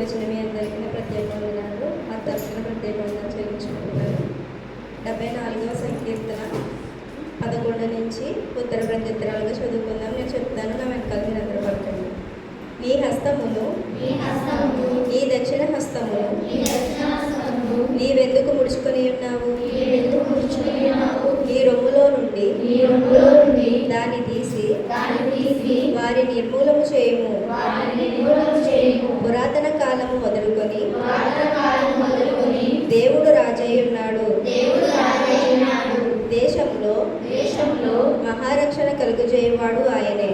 వచ్చిన మీ అందరికీ ప్రత్యేక వందనాలు. మా తరఫున ప్రత్యేక వందనాలు చెల్లించుకుంటున్నాను. 74వ సంకీర్తన 11 నుంచి ఉత్తర ప్రత్యుత్తరాలుగా చదువుకుందాం. నేను చెప్తాను, నా వెనకాల మీరు అందరూ పడకండి. నీ హస్తమును నీ దక్షిణ హస్తమును నీవెందుకు ముడుచుకొని ఉన్నావు? నీ రొమ్ములో నుండి దాన్ని తీసి వారి నిర్మూలము చేయము. పురాతన కాలము మొదలుకొని దేవుడు రాజయ్యున్నాడు. దేశంలో మహారక్షణ కలుగజేయవాడు ఆయనే.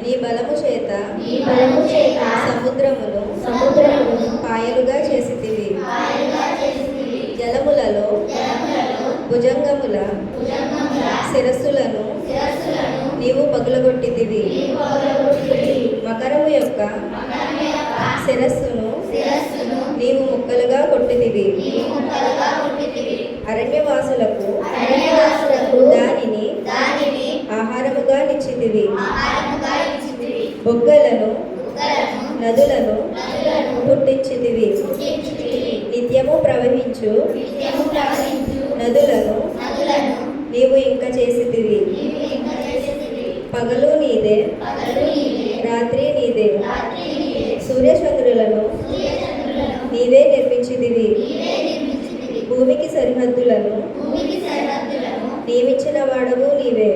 నీ బలము చేత సముద్రమును పాయలుగా చేసితివి. జలములలో భుజంగముల శిరస్సులను నీవు పగులగొట్టితివి. మకరము యొక్క శిరస్సును నీవు ముక్కలుగా కొట్టితివి. అరణ్యవాసులకు దానిని ఆహారముగా నిచ్చితివి. బొగ్గలను నదులను పుట్టించితివి. నిత్యము ప్రవహించు నదులను నీవు ఇంకా చేసితివి. పగలు నీదే, రాత్రి నీదే. సూర్యచంద్రులను నీవే నిర్మించితివి. భూమికి సరిహద్దులను నియమించిన వాడవు నీవే.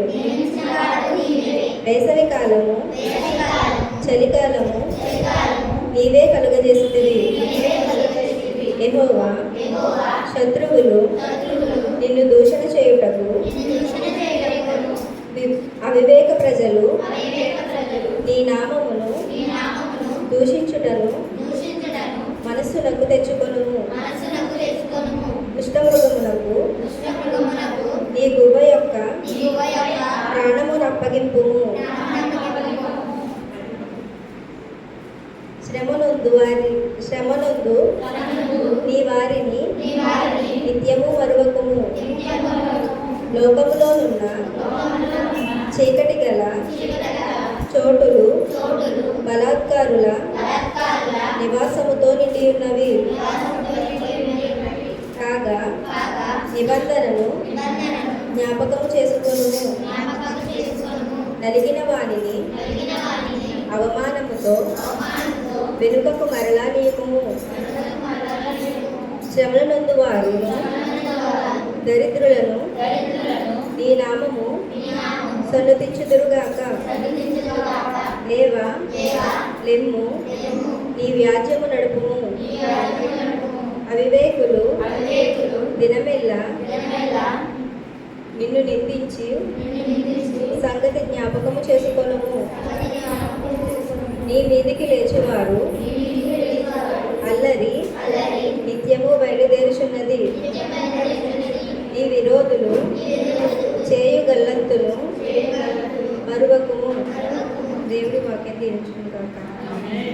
వేసవి కాలము చలికాలము నీవే కలుగజేసితివి. యెహోవా, శత్రువులు నిన్ను దూషణ చేయుటకు అవివేక ప్రజలు నీ నామమును దూషించుటను మనస్సునకు తెచ్చుకొనుము. దుష్టమృగమునకు నీ గువ్వ యొక్క ప్రాణమును అప్పగింపుము. శ్రమనొందు నీ వారిని నిత్యము మరువకుము. లోకములోనున్న చీకటి గల చోటులు బలాత్కారుల నివాసముతో నిండి ఉన్నవి. కాగా నిబంధనను జ్ఞాపకము చేసుకొనుము. నలిగిన వానిని అవమానముతో వెనుకకు మరలా నీయకుము. శ్రమలనందు వారు దరిద్రులను నీ నామము సన్నతించుదురుగాక. లేవా, లెమ్ము, నీ వ్యాజ్యము నడుపుము. అవివేకులు దినమెల్లా నిన్ను నిందించి సంగతి జ్ఞాపకము చేసుకొనుము. నీ మీదికి లేచేవారు